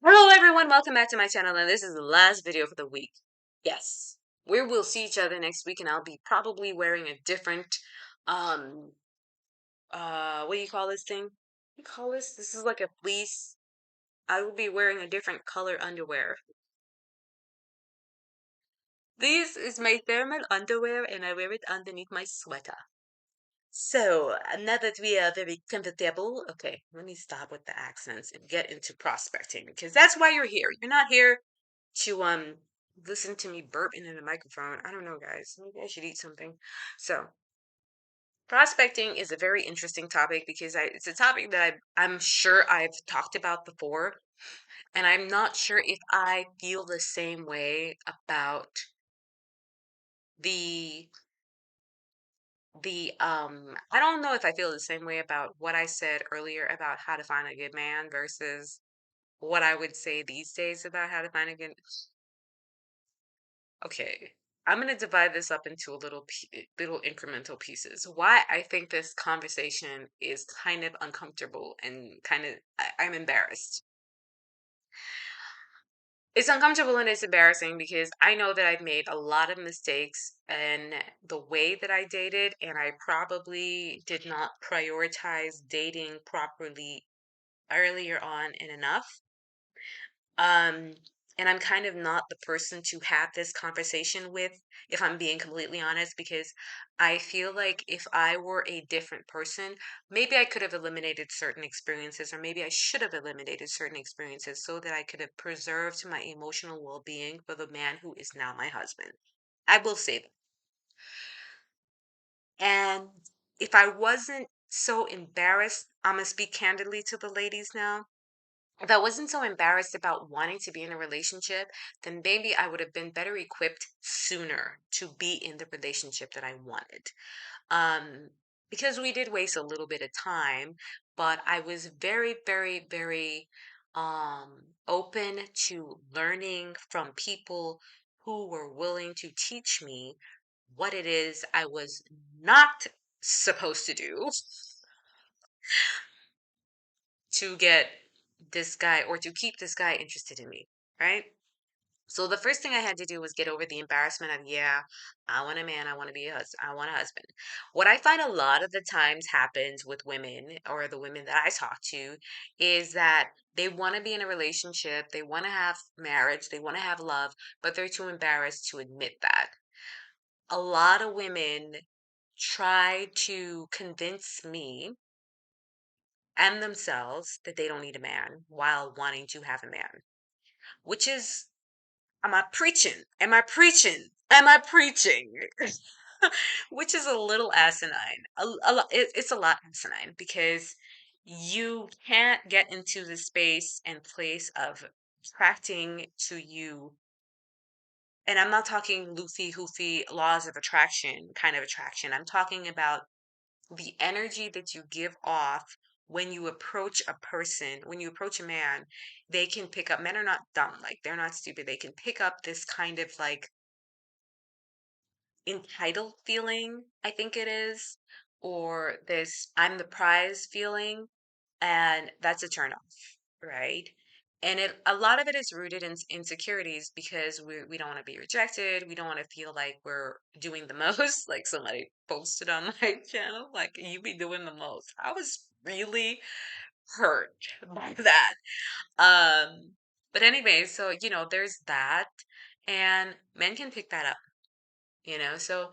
Hello everyone, welcome back to my channel, and this is the last video for the week. Yes, we will see each other next week, and I'll be probably wearing a different, um, what do you call this thing? What do you call this? This is like a fleece. I will be wearing a different color underwear. This is my thermal underwear, and I wear it underneath my sweater. So, now that we are very comfortable, okay, let me stop with the accents and get into prospecting because that's why you're here. You're not here to listen to me burp into the microphone. I don't know, guys. Maybe I should eat something. So, prospecting is a very interesting topic because it's a topic that I'm sure I've talked about before, and I'm not sure if I feel the same way about the I don't know if I feel the same way about what I said earlier about how to find a good man versus what I would say these days about how to find a good. Okay, I'm gonna divide this up into a little incremental pieces. Why I think this conversation is kind of uncomfortable and I'm embarrassed. It's uncomfortable and it's embarrassing because I know that I've made a lot of mistakes in the way that I dated, and I probably did not prioritize dating properly earlier on and enough. Um, and I'm kind of not the person to have this conversation with, if I'm being completely honest, because I feel like if I were a different person, maybe I could have eliminated certain experiences, or maybe I should have eliminated certain experiences so that I could have preserved my emotional well-being for the man who is now my husband. I will say that. And if I wasn't so embarrassed, I'm gonna speak candidly to the ladies now. If I wasn't so embarrassed about wanting to be in a relationship, then maybe I would have been better equipped sooner to be in the relationship that I wanted. Um, because we did waste a little bit of time, but I was very, very, very open to learning from people who were willing to teach me what it is I was not supposed to do to get this guy or to keep this guy interested in me, right? So the first thing I had to do was get over the embarrassment of, yeah, I want a man, I want to be a husband, I want a husband. What I find a lot of the times happens with women or the women that I talk to is that they want to be in a relationship, they want to have marriage, they want to have love, but they're too embarrassed to admit that. A lot of women try to convince me and themselves that they don't need a man while wanting to have a man, which is, am I preaching? Am I preaching? Am I preaching? Which is a little asinine. It's a lot asinine because you can't get into the space and place of attracting to you. And I'm not talking loosey goofy laws of attraction kind of attraction. I'm talking about the energy that you give off when you approach a person, when you approach a man. They can pick up, men are not dumb, like they're not stupid. They can pick up this kind of like entitled feeling, I think it is, or this I'm the prize feeling, and that's a turn off, right? And a lot of it is rooted in insecurities because we don't want to be rejected. We don't want to feel like we're doing the most. Like somebody posted on my channel, like you be doing the most. I was really hurt by that. Um, but anyway, so there's that, and men can pick that up. So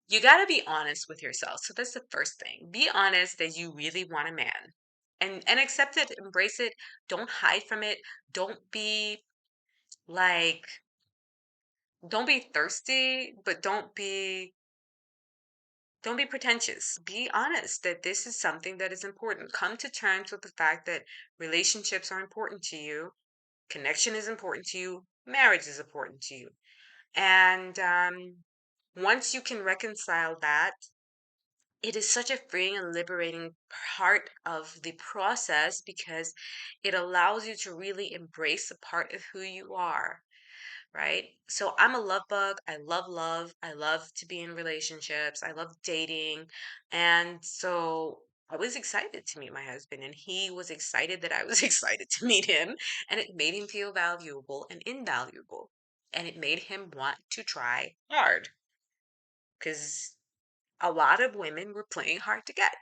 you got to be honest with yourself. So that's the first thing. Be honest that you really want a man, and accept it, embrace it. Don't hide from it. Don't be like don't be thirsty, but don't be pretentious. Be honest that this is something that is important. Come to terms with the fact that relationships are important to you, connection is important to you, marriage is important to you. And once you can reconcile that, it is such a freeing and liberating part of the process because it allows you to really embrace a part of who you are, right? So I'm a love bug. I love love. I love to be in relationships. I love dating. And so I was excited to meet my husband, and he was excited that I was excited to meet him, and it made him feel valuable and invaluable. And it made him want to try hard because a lot of women were playing hard to get.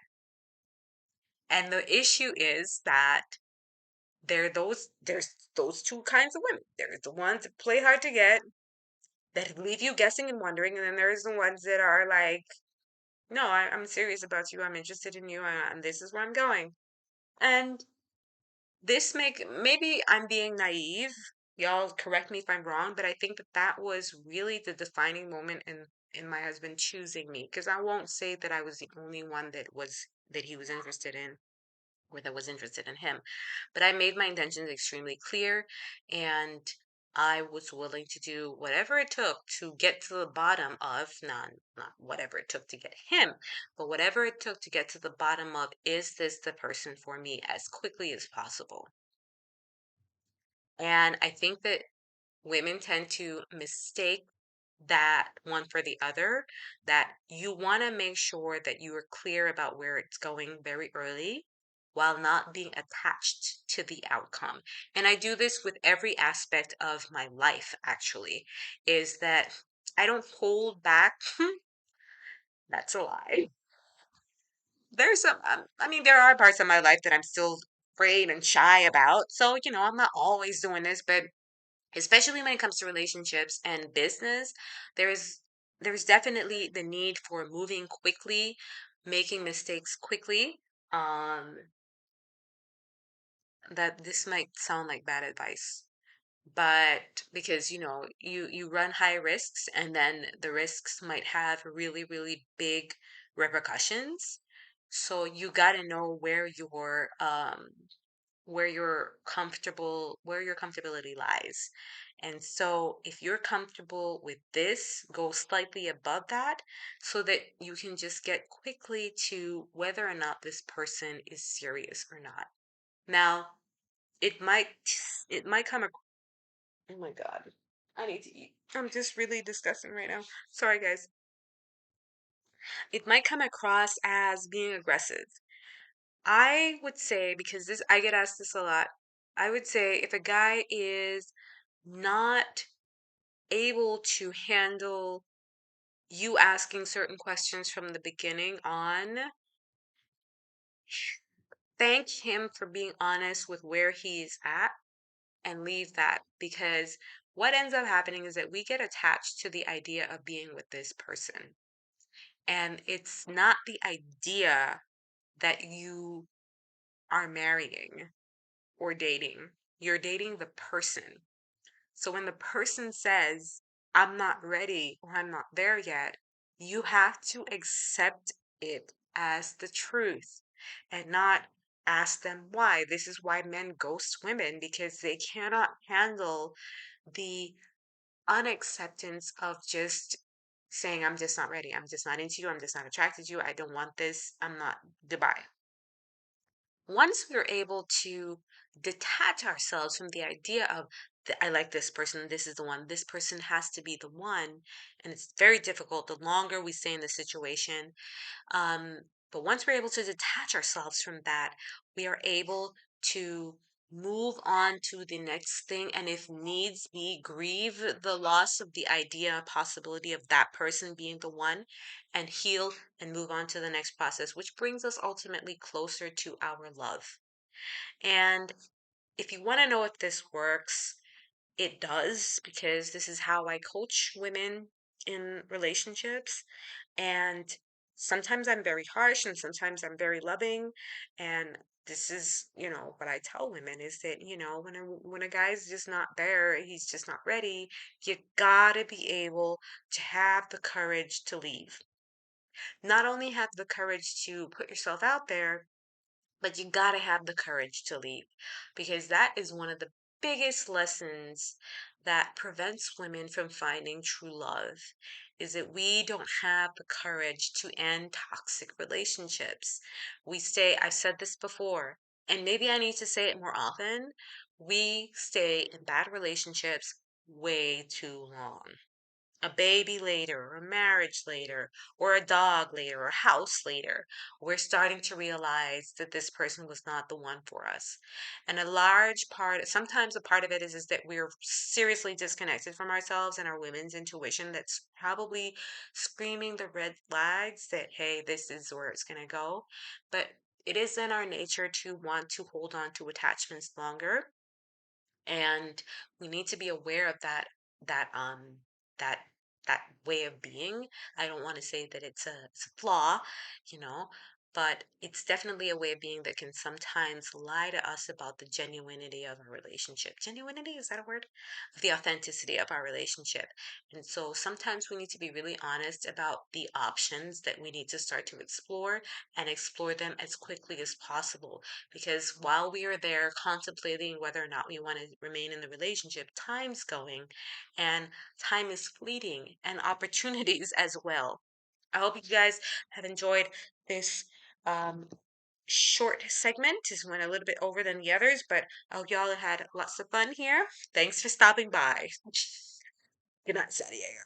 And the issue is that there's those two kinds of women. There's the ones that play hard to get, that leave you guessing and wondering, and then there's the ones that are like, no, I'm serious about you. I'm interested in you, and this is where I'm going. And this maybe I'm being naive. Y'all correct me if I'm wrong, but I think that that was really the defining moment in my husband choosing me. Because I won't say that I was the only one that he was interested in, or that was interested in him. But I made my intentions extremely clear, and I was willing to do whatever it took to get to the bottom of, not whatever it took to get him, but whatever it took to get to the bottom of, is this the person for me, as quickly as possible. And I think that women tend to mistake that one for the other, that you want to make sure that you are clear about where it's going very early while not being attached to the outcome. And I do this with every aspect of my life, actually, is that I don't hold back. That's a lie. There's some, I mean, there are parts of my life that I'm still afraid and shy about. So, I'm not always doing this, but especially when it comes to relationships and business, there's there's definitely the need for moving quickly, making mistakes quickly. Um, that this might sound like bad advice, but because you run high risks, and then the risks might have really, really big repercussions. So you got to know where your comfortability lies. And so if you're comfortable with this, go slightly above that so that you can just get quickly to whether or not this person is serious or not. Now, it might it might come across. Oh my God. I need to eat. I'm just really disgusting right now. Sorry, guys. It might come across as being aggressive. I would say, because I get asked this a lot, I would say if a guy is not able to handle you asking certain questions from the beginning on, thank him for being honest with where he's at, and leave that. Because what ends up happening is that we get attached to the idea of being with this person. And it's not the idea that you are marrying or dating. You're dating the person. So when the person says, I'm not ready or I'm not there yet, you have to accept it as the truth and not ask them why. This is why men ghost women, because they cannot handle the unacceptance of just saying, I'm just not ready. I'm just not into you. I'm just not attracted to you. I don't want this. I'm not, goodbye. Once we're able to detach ourselves from the idea of, I like this person, this is the one, this person has to be the one, and it's very difficult the longer we stay in the situation. But once we're able to detach ourselves from that, we are able to move on to the next thing, and if needs be, grieve the loss of the idea, possibility of that person being the one, and heal and move on to the next process, which brings us ultimately closer to our love. And if you want to know if this works, it does, because this is how I coach women in relationships. And sometimes I'm very harsh and sometimes I'm very loving. And this is, what I tell women is that, when a guy's just not there, he's just not ready, you gotta be able to have the courage to leave. Not only have the courage to put yourself out there, but you gotta have the courage to leave, because that is one of the biggest lessons that prevents women from finding true love, is that we don't have the courage to end toxic relationships. We stay, I've said this before, and maybe I need to say it more often. We stay in bad relationships way too long. a baby later, or a marriage later, or a dog later, or a house later, we're starting to realize that this person was not the one for us. And a large part, sometimes a part of it is that we're seriously disconnected from ourselves and our women's intuition that's probably screaming the red flags that, hey, this is where it's going to go. But it is in our nature to want to hold on to attachments longer, and we need to be aware of that that that way of being. I don't want to say that it's a flaw, you know, but it's definitely a way of being that can sometimes lie to us about the genuinity of a relationship. Genuinity, is that a word? Of the authenticity of our relationship. And so sometimes we need to be really honest about the options that we need to start to explore, and explore them as quickly as possible, because while we are there contemplating whether or not we want to remain in the relationship, time's going, and time is fleeting, and opportunities as well. I hope you guys have enjoyed this um, short segment. This went a little bit over than the others, but I hope y'all had lots of fun here. Thanks for stopping by. Good night, San Diego.